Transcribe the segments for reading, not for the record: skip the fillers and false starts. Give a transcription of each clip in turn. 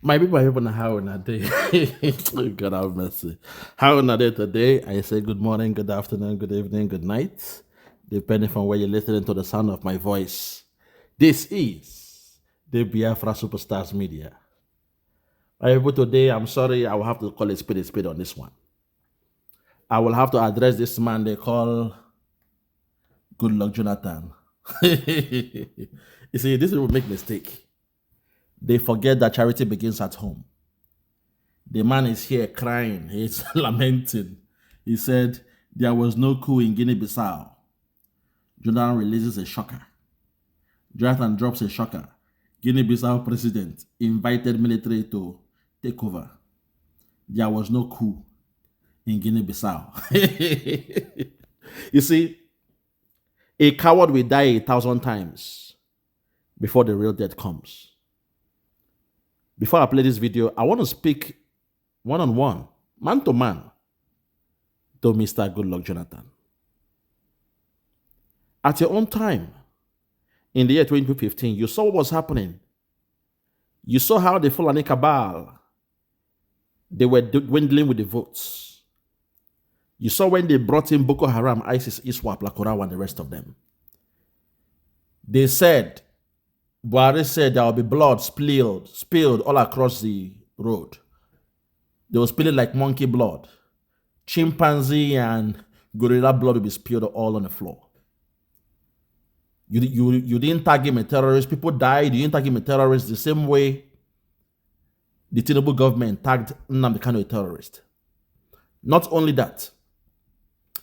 My people, how on a day? God have mercy. How on a day today? I say good morning, good afternoon, good evening, good night, depending on where you're listening to the sound of my voice. This is the Biafra Superstars Media. My people, today, I'm sorry, I will have to call it speed on this one. I will have to address this man they call Good Luck Jonathan. You see, this will make mistake. They forget that charity begins at home. The man is here crying. He's lamenting. He said, there was no coup in Guinea-Bissau. Jonathan releases a shocker. Jonathan drops a shocker. Guinea-Bissau president invited military to take over. There was no coup in Guinea-Bissau. You see, a coward will die 1,000 times before the real death comes. Before I play this video, I want to speak one-on-one, man-to-man, to Mr. Goodluck Jonathan. At your own time, in the year 2015, you saw what was happening. You saw how the Fulani cabal, they were dwindling with the votes. You saw when they brought in Boko Haram, ISIS, ISWAP, Lakorawa, and the rest of them. They said, Buhari said there will be blood spilled all across the road. They were spilling like monkey blood. Chimpanzee and gorilla blood will be spilled all on the floor. You didn't tag him a terrorist. People died. You didn't tag him a terrorist the same way the Tinubu government tagged Nnamdi Kanu a terrorist. Not only that,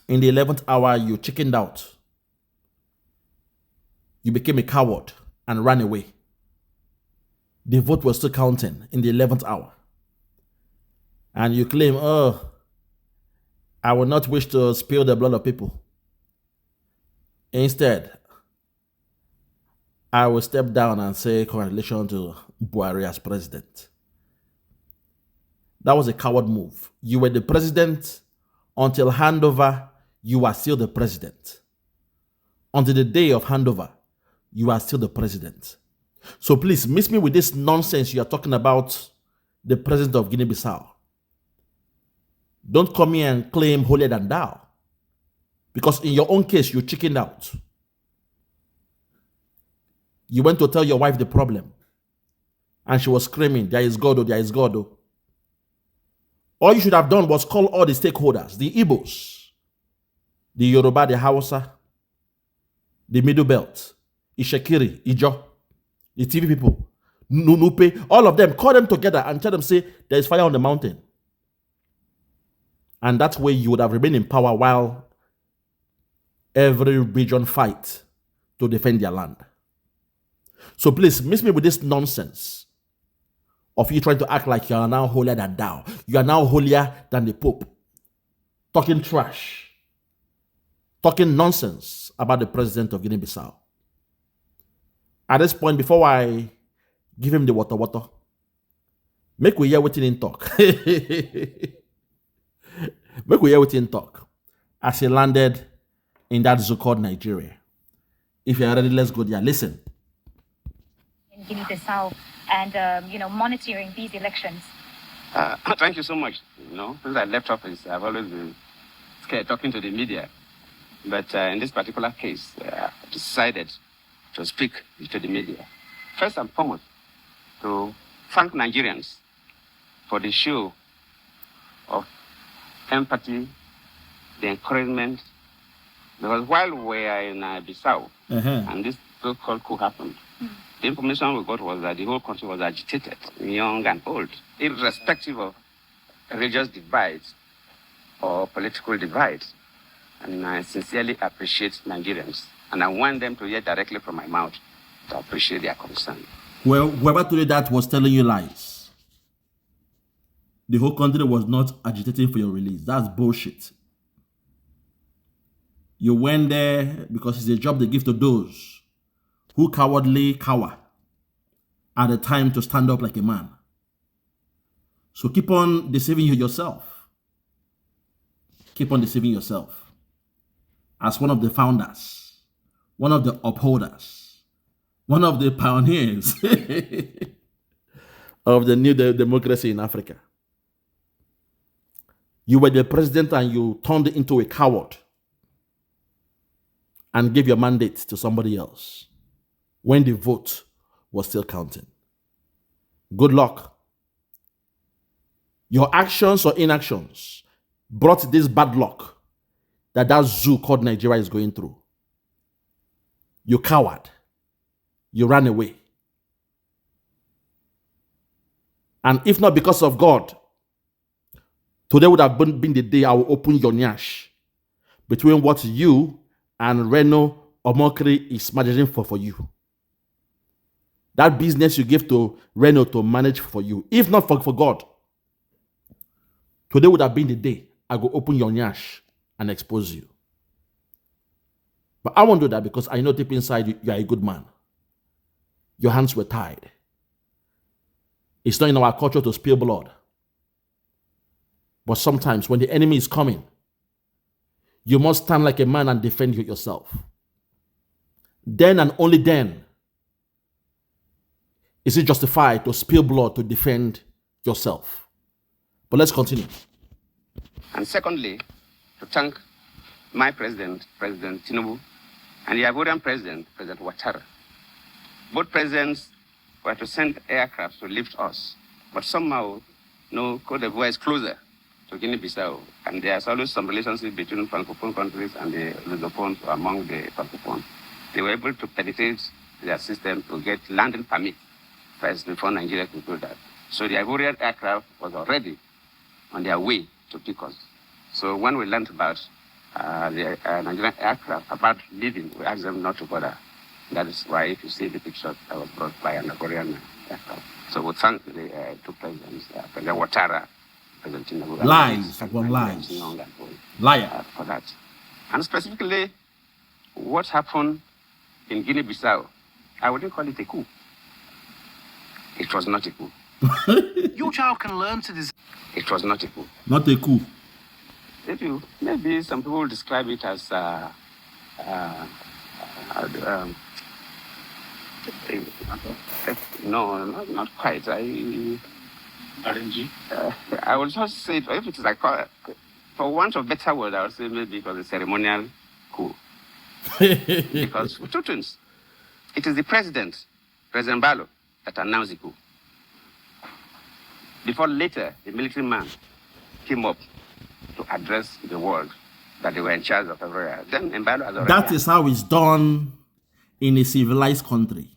in the 11th hour, you chickened out. You became a coward and ran away. The vote was still counting in the 11th hour. And you claim, oh, I will not wish to spill the blood of people. Instead, I will step down and say congratulations to Buhari as president. That was a coward move. You were the president until handover, you are still the president. Until the day of handover, you are still the president. So please, miss me with this nonsense you are talking about the president of Guinea-Bissau. Don't come here and claim holier than thou. Because in your own case, you chickened out. You went to tell your wife the problem. And she was screaming, there is God, oh, there is God. Oh. All you should have done was call all the stakeholders, the Igbos, the Yoruba, the Hausa, the Middle Belt, Ishekiri, Ijo, the TV people, Nunupe, all of them, call them together and tell them, say, there is fire on the mountain. And that way you would have remained in power while every region fight to defend their land. So please, miss me with this nonsense of you trying to act like you are now holier than thou. You are now holier than the Pope. Talking trash. Talking nonsense about the president of Guinea-Bissau. At this point, before I give him the water, make we hear what he talk. Make we hear what he talk. As he landed in that so-called Nigeria. If you're ready, let's go there. Listen. In Guinea-Bissau and, monitoring these elections. Thank you so much. Since I left office, I've always been scared talking to the media. But in this particular case, I decided to speak to the media. First and foremost, to thank Nigerians for the show of empathy, the encouragement. Because while we are in Bissau, and this so-called coup happened, the information we got was that the whole country was agitated, young and old, irrespective of religious divides or political divides. And I sincerely appreciate Nigerians. And I want them to hear directly from my mouth to appreciate their concern. Well, whoever told you that was telling you lies. The whole country was not agitating for your release. That's bullshit. You went there because it's a job they give to those who cowardly cower at the time to stand up like a man. So keep on deceiving yourself. Keep on deceiving yourself. As one of the founders, one of the upholders, one of the pioneers of the new democracy in Africa. You were the president and you turned into a coward and gave your mandate to somebody else when the vote was still counting. Good luck. Your actions or inactions brought this bad luck that zoo called Nigeria is going through. You coward. You ran away. And if not because of God, today would have been the day I will open your nyash between what you and Reno Omokri is managing for you. That business you give to Reno to manage for you. If not for God, today would have been the day I go open your nyash and expose you. But I won't do that because I know deep inside you are a good man. Your hands were tied. It's not in our culture to spill blood. But sometimes when the enemy is coming, you must stand like a man and defend yourself. Then and only then is it justified to spill blood to defend yourself. But let's continue. And secondly, to thank my president, President Tinubu, and the Ivorian president, President Ouattara. Both presidents were to send aircraft to lift us, but somehow, Cote d'Ivoire is closer to Guinea-Bissau, and there's always some relationship between Francophone countries and the Lusophones among the Francophones. They were able to penetrate their system to get landing permit first before Nigeria could do that. So the Ivorian aircraft was already on their way to pick us. So when we learned about the Nigerian aircraft about leaving, we asked them not to bother. That is why if you see the picture that was brought by an Ivorian aircraft. So we thank the two presidents, President Ouattara, President Tinubu. Lies, lies. Liar. For that. And specifically, what happened in Guinea-Bissau, I wouldn't call it a coup. It was not a coup. Your child can learn to design. It was not a coup. Not a coup. Maybe some people will describe it as no, not quite. RNG? I would just say, if it is like, for want of better word, I would say maybe it was a ceremonial coup. Because for two things, it is the president, President Balo, that announced the coup. Before later, the military man came up to address the world that they were in charge of everywhere. Then Mbalo has already... That is how it's done in a civilized country.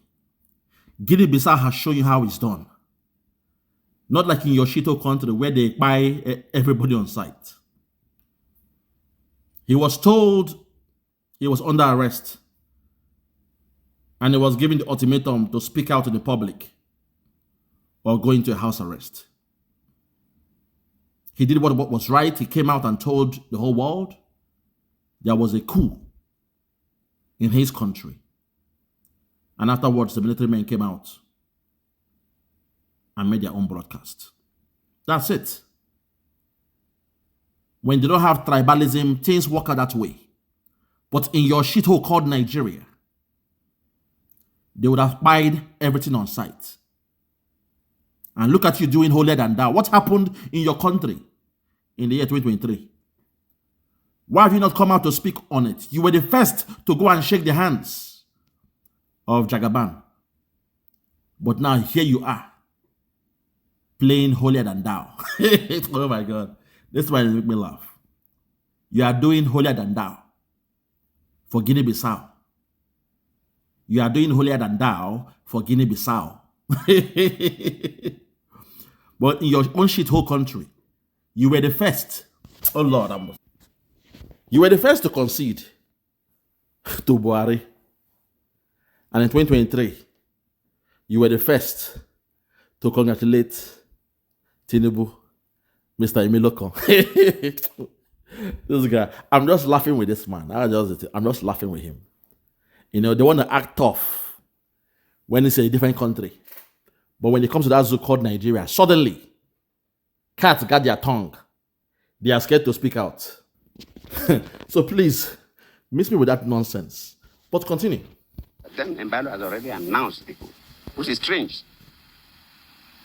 Guinea-Bissau has shown you how it's done. Not like in your shito country where they buy everybody on site. He was told he was under arrest and he was given the ultimatum to speak out to the public or go into a house arrest. He did what was right. He came out and told the whole world there was a coup in his country. And afterwards, the military men came out and made their own broadcast. That's it. When they don't have tribalism, things work out that way. But in your shithole called Nigeria, they would have spied everything on sight. And look at you doing holier than thou. What happened in your country in the year 2023? Why have you not come out to speak on it? You were the first to go and shake the hands of Jagaban. But now here you are, playing holier than thou. Oh my God. This one makes me laugh. You are doing holier than thou for Guinea-Bissau. You are doing holier than thou for Guinea-Bissau. But in your own shithole country, you were the first. Oh Lord, you were the first to concede to Buhari. And in 2023, you were the first to congratulate Tinubu, Mr. Emiloko. This guy, I'm just laughing with this man. I'm just laughing with him. You know, they want to act tough when it's a different country. But when it comes to that zoo called Nigeria, suddenly, cats got their tongue. They are scared to speak out. So please, miss me with that nonsense. But continue. Then Mbalo has already announced the coup, which is strange.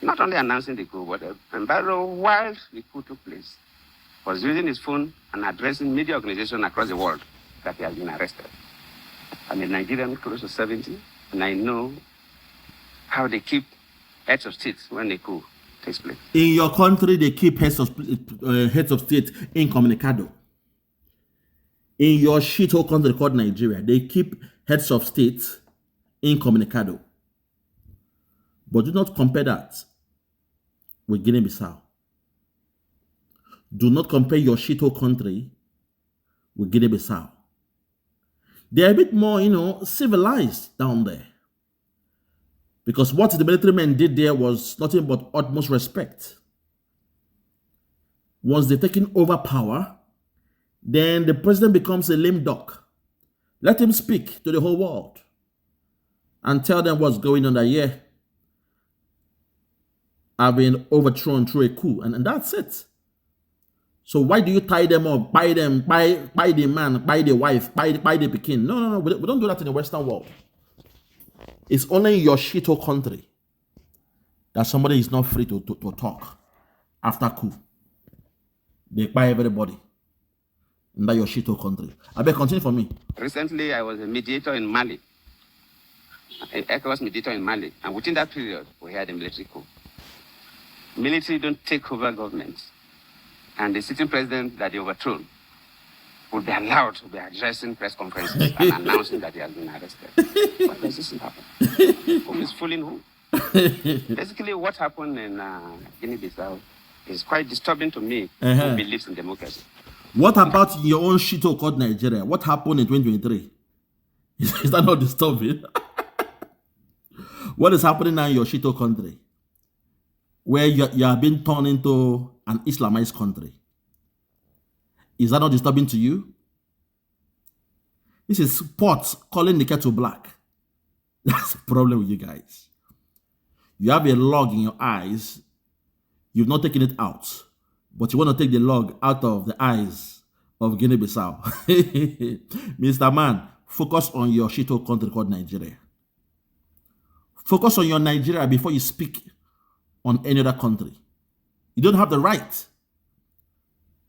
not only announcing the coup, but Mbalo, while the coup took place, was using his phone and addressing media organizations across the world that he has been arrested. I'm a Nigerian close to 70, and I know how they keep heads of state when the coup takes place. In your country, they keep heads of state incommunicado. In your shithole country called Nigeria, they keep heads of state incommunicado. But do not compare that with Guinea-Bissau. Do not compare your shithole country with Guinea-Bissau. They're a bit more, civilized down there. Because what the military men did there was nothing but utmost respect. Once they've taken over power, then the president becomes a lame duck. Let him speak to the whole world and tell them what's going on that year. I've been overthrown through a coup, and that's it. So why do you tie them up, buy the man, buy the wife, buy the pekin? No. We don't do that in the Western world. It's only in your shithole country that somebody is not free to talk after coup. They buy everybody in that your shithole country. I beg, continue for me. Recently, I was a mediator in Mali, an ECOWAS mediator in Mali, and within that period, we had a military coup. Military don't take over governments, and the sitting president that they overthrown would be allowed to be addressing press conferences and announcing that he has been arrested. But this doesn't happen. Who is fooling who? Basically, what happened in Guinea-Bissau is quite disturbing to me who believes in democracy. What about your own shithole called Nigeria? What happened in 2023? Is that not disturbing? What is happening now in your shithole country? Where you are being turned into an Islamized country. Is that not disturbing to you? This is pots calling the kettle black. That's the problem with you guys. You have a log in your eyes. You've not taken it out. But you want to take the log out of the eyes of Guinea-Bissau. Mr. Man, focus on your shithole country called Nigeria. Focus on your Nigeria before you speak on any other country. You don't have the right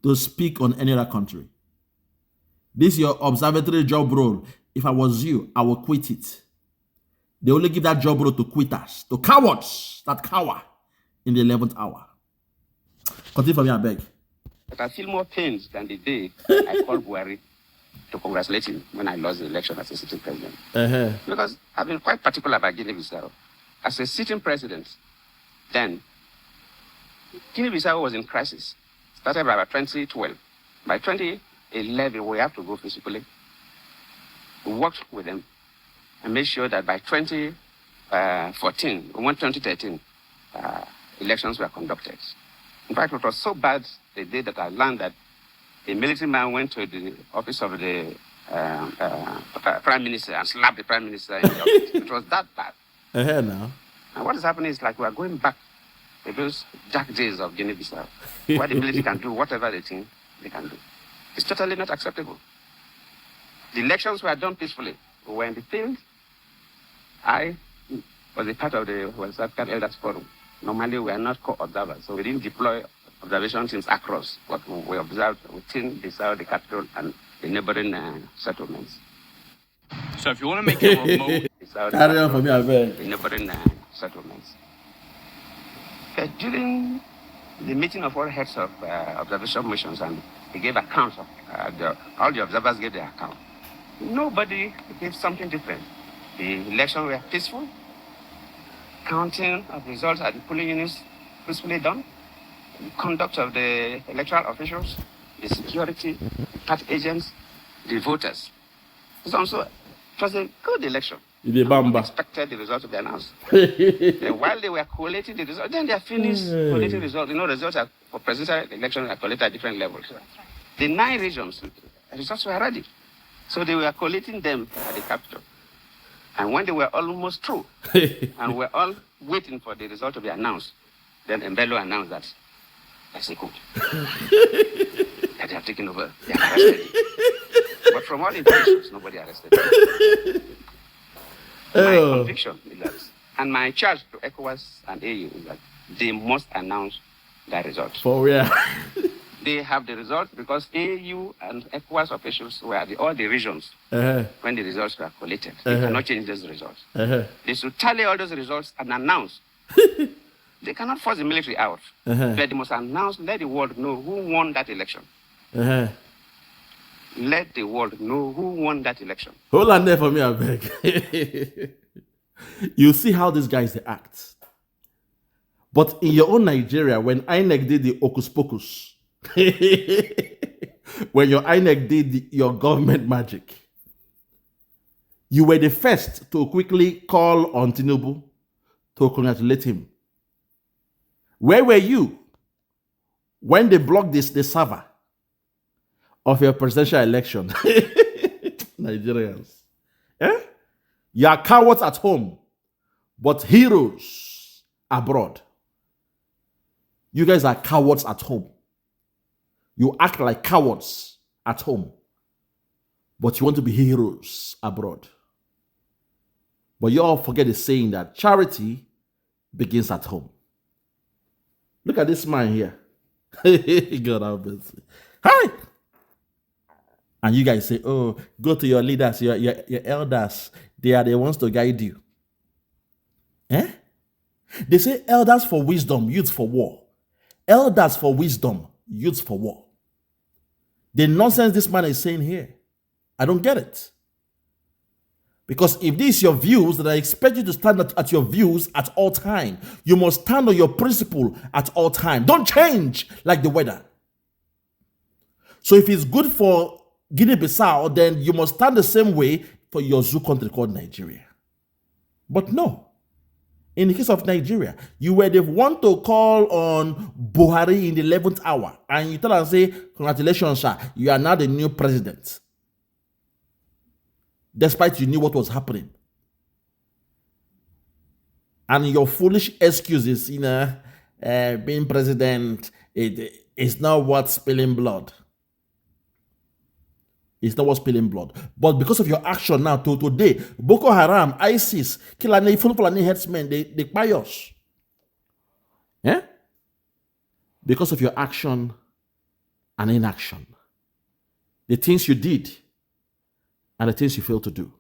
to speak on any other country. This is your observatory job role. If I was you, I would quit it. They only give that job role to quitters, to cowards that cower in the 11th hour. Continue for me, I beg. But I feel more pained than the day I called Buhari to congratulate him when I lost the election as a sitting president. Because I've been quite particular about Guinea-Bissau. As a sitting president, then Guinea-Bissau was in crisis. Started by about 2012. By 2011, we have to go physically. We worked with them and made sure that by 2014, 2013, elections were conducted. In fact, it was so bad the day that I learned that a military man went to the office of the prime minister and slapped the prime minister in the office. It was that bad. Now. And what is happening is like we are going back to those dark days of Guinea-Bissau, where the military can do whatever they think they can do. It's totally not acceptable. The elections were done peacefully. We were in the field. I was a part of the West African Elders Forum. Normally, we are not co-observers, so we didn't deploy observation teams across, but we observed within Bissau, the capital, and the neighboring settlements. So if you want to make it remote, Carry on for me, I beg. The neighboring settlements. During the meeting of all heads of observation missions, and they gave accounts of all the observers gave their account. Nobody gave something different. The elections were peaceful. Counting of results at the polling units peacefully done. The conduct of the electoral officials, the security, the party agents, the voters. It was a good election. Nobody expected the results to be announced. Then while they were collating the results, then they are finished collating results. Results for presidential elections are collated at different levels. The 9 regions, results were ready. So they were collating them at the capital. And when they were almost through, and we're all waiting for the result to be announced, then Mbelo announced that that's a coup. That they have taken over. They are arrested. But from all indications, nobody arrested. My conviction is that, and my charge to ECOWAS and AU is that they must announce the results. For real. They have the results because AU and ECOWAS officials were all the regions when the results were collated. They cannot change those results. They should tally all those results and announce. They cannot force the military out. But they must announce, let the world know who won that election. Let the world know who won that election. Hold on there for me, I beg. You see how these guys they act. But in your own Nigeria, when INEC did the Ocus Pocus, when your INEC did your government magic, you were the first to quickly call on Tinubu to congratulate him. Where were you when they blocked the server of your presidential election? Nigerians. You are cowards at home, but heroes abroad. You guys are cowards at home. You act like cowards at home, but you want to be heroes abroad. But you all forget the saying that charity begins at home. Look at this man here. God have mercy. Hi! And you guys say, oh, go to your leaders, your elders. They are the ones to guide you. They say elders for wisdom, youth for war. Elders for wisdom, youth for war. The nonsense this man is saying here, I don't get it. Because if these are your views, then I expect you to stand at your views at all time. You must stand on your principle at all time. Don't change like the weather. So if it's good for Guinea-Bissau, then you must stand the same way for your zoo country called Nigeria. But no. In the case of Nigeria, you were the one to call on Buhari in the 11th hour. And you tell and say, congratulations, sir. You are now the new president. Despite you knew what was happening. And your foolish excuses, being president, it's not worth spilling blood. It's not worth spilling blood. But because of your action now, to today, Boko Haram, ISIS, Fulani headsmen, they pious. Yeah? Because of your action and inaction. The things you did and the things you failed to do.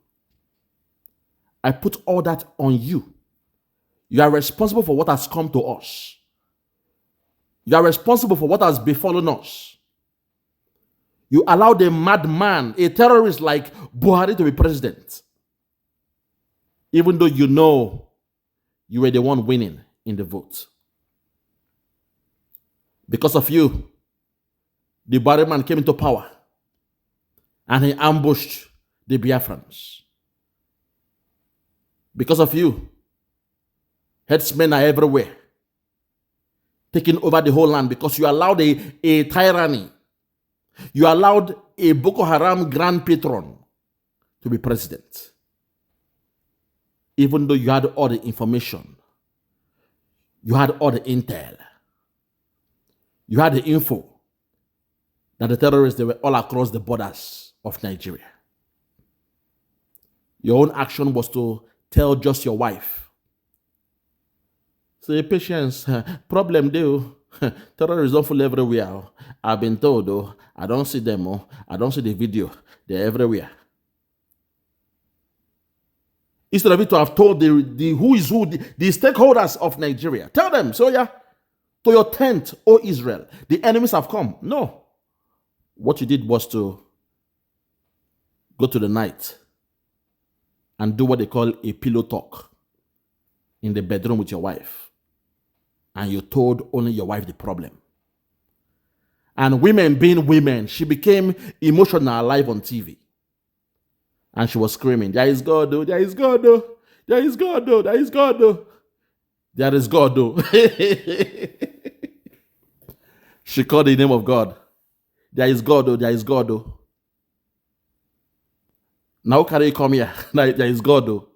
I put all that on you. You are responsible for what has come to us. You are responsible for what has befallen us. You allowed a madman, a terrorist like Buhari to be president. Even though you know you were the one winning in the vote. Because of you, the Buhari man came into power and he ambushed the Biafrans. Because of you, headsmen are everywhere, taking over the whole land because you allowed a tyranny. You allowed a Boko Haram grand patron to be president. Even though you had all the information, you had all the intel, you had the info that the terrorists, they were all across the borders of Nigeria. Your own action was to tell just your wife. Say, patience, problem do. Terrorists don't fall everywhere. I've been told, though, I don't see them. I don't see the video. They're everywhere. Instead of it to have told the who is who, the stakeholders of Nigeria. Tell them, so yeah, to your tent, O Israel, the enemies have come. No. What you did was to go to the night and do what they call a pillow talk in the bedroom with your wife. And you told only your wife the problem. And women being women, she became emotional live on TV. And she was screaming, there is God though, there is God though, there is God though, there is God though. There is God though. She called the name of God. There is God though, there is God though. Now can you come here? There is God though.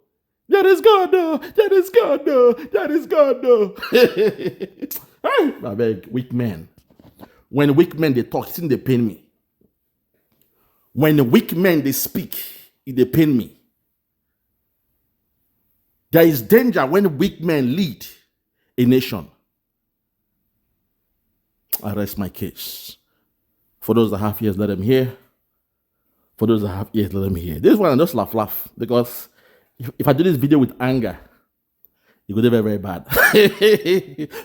There is God though, there is God though, there is God though. I beg, weak men. When weak men they talk, they pain me. When weak men they speak, they pain me. There is danger when weak men lead a nation. I rest my case. For those that have ears, let them hear. For those that have ears, let them hear. This one, I just laugh because if I do this video with anger, it would be very, very bad.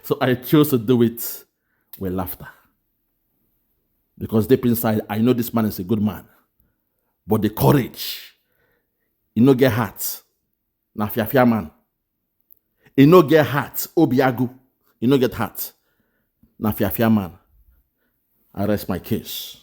So I chose to do it with laughter. Because deep inside, I know this man is a good man. But the courage, he no get heart. Na fiafia man. He no get heart. Obiagu. He no get heart. Na fiafia man. I rest my case.